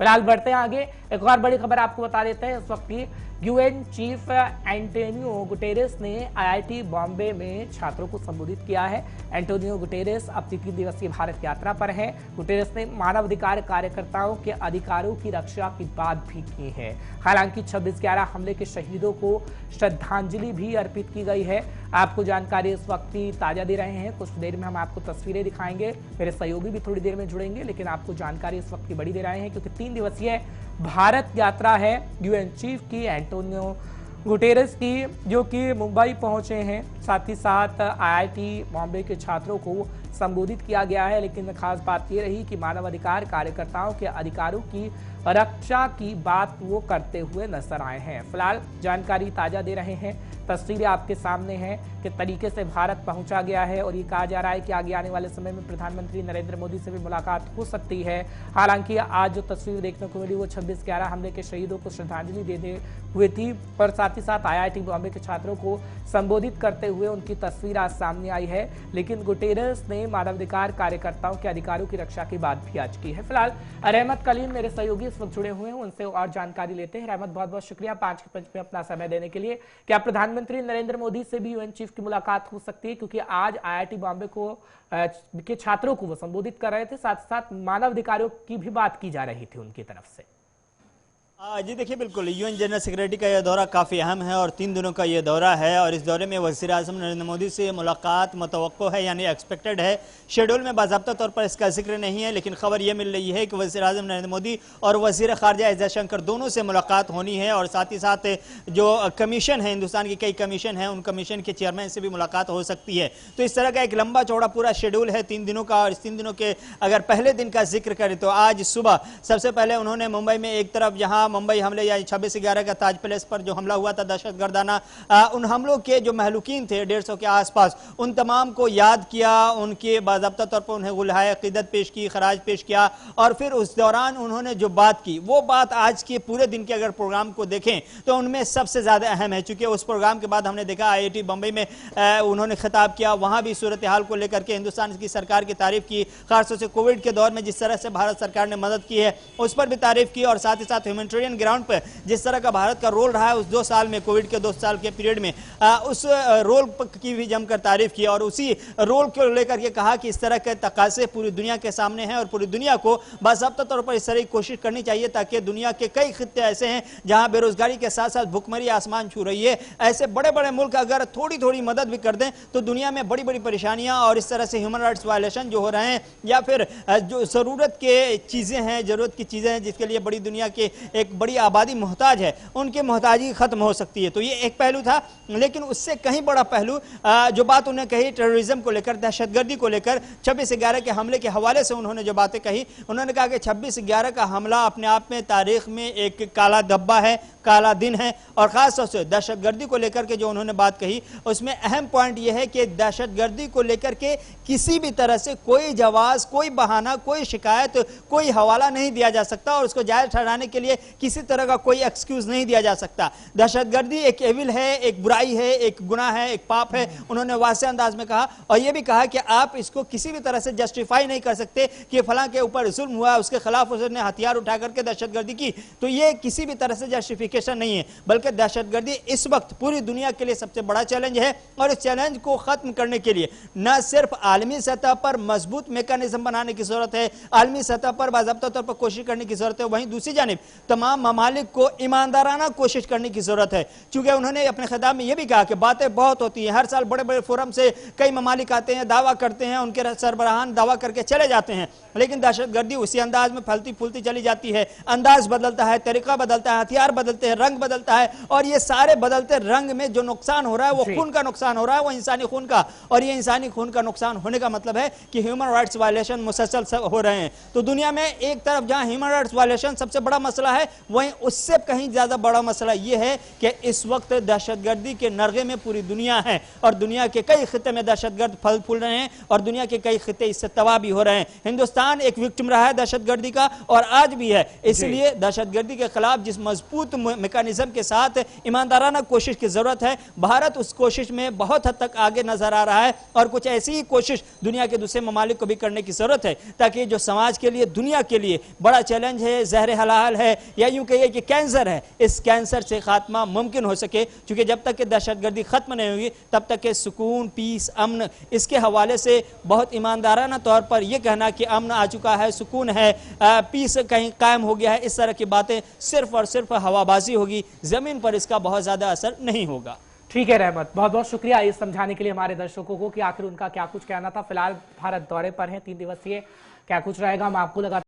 फिलहाल बढ़ते हैं आगे, एक और बड़ी खबर आपको बता देते हैं। इस वक्त की यूएन चीफ एंटोनियो गुटेरेस ने आईआईटी बॉम्बे में छात्रों को संबोधित किया है। एंटोनियो गुटेरेस अब 3 दिवसीय भारत यात्रा पर हैं। गुटेरेस ने मानवाधिकार कार्यकर्ताओं के अधिकारों की रक्षा की बात भी की है। हालांकि 26/11 हमले के शहीदों को श्रद्धांजलि भी अर्पित की गई है। आपको जानकारी इस वक्त की ताजा दे रहे हैं, कुछ देर में हम आपको तस्वीरें दिखाएंगे। मेरे सहयोगी भी थोड़ी देर में जुड़ेंगे, लेकिन आपको जानकारी इस वक्त की बड़ी दे रहे हैं क्योंकि 3 दिवसीय भारत यात्रा है यूएन चीफ की एंटोनियो गुटेरेस की, जो कि मुंबई पहुंचे हैं। साथ ही साथ आईआईटी बॉम्बे के छात्रों को संबोधित किया गया है, लेकिन खास बात यह रही कि मानवाधिकार कार्यकर्ताओं के अधिकारों की रक्षा की बात वो करते हुए नजर आए हैं। फिलहाल जानकारी ताजा दे रहे हैं, तस्वीरें आपके सामने हैं कि तरीके से भारत पहुंचा गया है और ये कहा जा रहा है कि आगे आने वाले समय में प्रधानमंत्री नरेंद्र मोदी से भी मुलाकात हो सकती है। हालांकि आज जो तस्वीर देखने को मिली वो 26/11 हमले के शहीदों को श्रद्धांजलि देते हुए थी, और साथ ही साथ आईआईटी बॉम्बे के छात्रों को संबोधित करते हुए उनकी तस्वीर आज सामने आई है। लेकिन गुटेरेस ने मानवाधिकार कार्यकर्ताओं के अधिकारों की रक्षा की बात भी आज की है। फिलहाल रहमत कलीम मेरे सहयोगी इस वक्त जुड़े हुए हैं, उनसे और जानकारी लेते हैं। रहमत, बहुत बहुत शुक्रिया 5 के पंच में अपना समय देने के लिए। क्या प्रधानमंत्री नरेंद्र मोदी से भी यूएन चीफ की मुलाकात हो सकती है, क्योंकि आज आईआईटी बॉम्बे के छात्रों को वो संबोधित कर रहे थे, साथ साथ मानवाधिकारों की भी बात की जा रही थी उनकी तरफ से। जी देखिए, बिल्कुल यूएन जनरल सेक्रेटरी का यह दौरा काफ़ी अहम है और 3 दिनों का यह दौरा है, और इस दौरे में वज़ीर आज़म नरेंद्र मोदी से मुलाकात मतवक्को है, यानी एक्सपेक्टेड है। शेड्यूल में बाज़ाब्ता तौर पर इसका जिक्र नहीं है, लेकिन खबर यह मिल रही है कि वज़ीर आज़म नरेंद्र मोदी और वज़ीर ख़ारजा एस जयशंकर दोनों से मुलाकात होनी है, और साथ ही साथ जो कमीशन है, हिंदुस्तान की कई कमीशन हैं, उन कमीशन के चेयरमैन से भी मुलाकात हो सकती है। तो इस तरह का एक लंबा चौड़ा पूरा शेड्यूल है 3 दिनों का, और इस 3 दिनों के अगर पहले दिन का जिक्र करें तो आज सुबह सबसे पहले उन्होंने मुंबई में एक तरफ जहाँ मुंबई हमले या 26/11 का ताज पैलेस पर जो हमला हुआ था दहशतगर्दाना, उन हमलों के जो महलूकीन थे 150 के आसपास, उन तमाम को याद किया, उनके बाज़ाब्ता तौर पर उन्हें गुलहाए अक़ीदत पेश की, खराज पेश किया, और फिर उस दौरान उन्होंने जो बात की वो बात आज के पूरे दिन के अगर प्रोग्राम को देखें तो उनमें सबसे ज़्यादा अहम है। चूँकि उस प्रोग्राम के बाद हमने देखा आईआईटी बम्बई में उन्होंने खिताब किया, वहाँ भी सूरत हाल को लेकर के हिंदुस्तान की सरकार की तारीफ की, खासतौर से कोविड के दौर में जिस तरह से भारत सरकार ने मदद की है उस पर भी तारीफ की, और साथ ही साथ ह्यूमैनिटेरियन ग्राउंड पर जिस तरह का भारत का रोल रहा है उस 2 साल में, कोविड के 2 साल के पीरियड में, उस रोल की भी जमकर तारीफ की, और उसी रोल को लेकर के कहा कि इस तरह के तकाज़े पूरी दुनिया के सामने हैं और पूरी दुनिया को बाज़ाब्ता तौर पर इस तरह की कोशिश करनी चाहिए ताकि दुनिया के कई खित्ते ऐसे हैं जहां बेरोजगारी के साथ साथ भुखमरी आसमान छू रही है। ऐसे बड़े बड़े मुल्क अगर थोड़ी थोड़ी मदद भी कर दें तो दुनिया में बड़ी बड़ी परेशानियां और इस तरह से ह्यूमन राइट्स वायलेशन जो हो रहे हैं, या फिर जो ज़रूरत के चीज़ें हैं, ज़रूरत की चीज़ें हैं जिसके लिए बड़ी दुनिया के एक बड़ी आबादी मोहताज है, उनकी मोहताजी खत्म हो सकती है। तो ये एक पहलू था, लेकिन उससे कहीं बड़ा पहलू जो बात उन्होंने कही टेररिज्म को लेकर, दहशतगर्दी को लेकर, 26/11 के हमले के हवाले से उन्होंने जो बातें कही, उन्होंने कहा कि 26/11 का हमला अपने आप में तारीख में एक काला धब्बा है, काला दिन है, और खास तौर से दहशतगर्दी को लेकर के जो उन्होंने बात कही उसमें अहम पॉइंट यह है कि दहशतगर्दी को लेकर के किसी भी तरह से कोई जवाब, कोई बहाना, कोई शिकायत, कोई हवाला नहीं दिया जा सकता, और उसको जायज ठहराने के लिए किसी तरह का कोई एक्सक्यूज नहीं दिया जा सकता। दहशतगर्दी एक एविल है, एक बुराई है, एक गुनाह है, एक पाप है, उन्होंने वाज़ेह अंदाज में कहा, और यह भी कहा कि आप इसको किसी भी तरह से जस्टिफाई नहीं कर सकते कि फलां के ऊपर जुल्म हुआ, उसके खिलाफ उसने हथियार उठा करके दहशतगर्दी की, तो यह किसी भी तरह से जस्टिफिकेशन नहीं है, बल्कि दहशतगर्दी इस वक्त पूरी दुनिया के लिए सबसे बड़ा चैलेंज है, और इस चैलेंज को खत्म करने के लिए न सिर्फ आलमी सतह पर मजबूत मैकेनिज्म बनाने की जरूरत है, आलमी सतह पर बाज़ाब्ता तौर पर कोशिश करने की जरूरत है, वहीं दूसरी जानिब तमाम ममालिक को ईमानदाराना कोशिश करने की जरूरत है। चूंकि उन्होंने अपने खिताब में यह भी कहा कि बातें बहुत होती हैं, हर साल बड़े बड़े फोरम से कई ममालिक आते हैं, दावा करते हैं, उनके सरबराहान दावा करके चले जाते हैं, लेकिन दहशतगर्दी उसी अंदाज में फैलती फूलती चली जाती है। अंदाज बदलता है, तरीका बदलता है, हथियार बदलते हैं, रंग बदलता है, और ये सारे बदलते रंग में जो नुकसान हो रहा है वो खून का नुकसान हो रहा है, वो इंसानी खून का, और ये इंसानी खून का नुकसान होने का मतलब है कि ह्यूमन राइट्स वायलेशन मुसलसल हो रहे हैं। तो दुनिया में एक तरफ जहां ह्यूमन राइट्स वायलेशन सबसे बड़ा मसला है, वहीं उससे कहीं ज्यादा बड़ा मसला यह है कि इस वक्त दहशतगर्दी के नरगे में पूरी दुनिया है और दुनिया के कई खिते में दहशतगर्द फल फूल रहे हैं और दुनिया के कई खिते इससे तबाह भी हो रहे हैं। हिंदुस्तान एक विक्टिम रहा है दहशतगर्दी का और आज भी है, इसलिए दहशतगर्दी के खिलाफ जिस मजबूत मैकेनिज्म के साथ ईमानदाराना कोशिश की जरूरत है, भारत उस कोशिश में बहुत हद तक आगे नजर आ रहा है और कुछ ऐसी ही कोशिश दुनिया के दूसरे ममालिक को भी करने की जरूरत है ताकि जो समाज के लिए, दुनिया के लिए बड़ा चैलेंज है, जहर हलाल है या यूं कहिए कि कैंसर है, इस कैंसर से खात्मा मुमकिन हो सके। क्योंकि जब तक कि दहशतगर्दी खत्म नहीं होगी तब तक के सुकून, पीस, अमन, इसके हवाले से बहुत ईमानदाराना तौर पर यह कहना कि अमन आ चुका है, सुकून है, पीस कहीं कायम हो गया है, इस तरह की बातें सिर्फ और सिर्फ हवाबाजी होगी, जमीन पर इसका बहुत ज्यादा असर नहीं होगा। ठीक है रहमत, बहुत बहुत शुक्रिया ये समझाने के लिए हमारे दर्शकों को कि आखिर उनका क्या कुछ कहना था। फिलहाल भारत दौरे पर है 3 दिवसीय, क्या कुछ रहेगा हम आपको लगा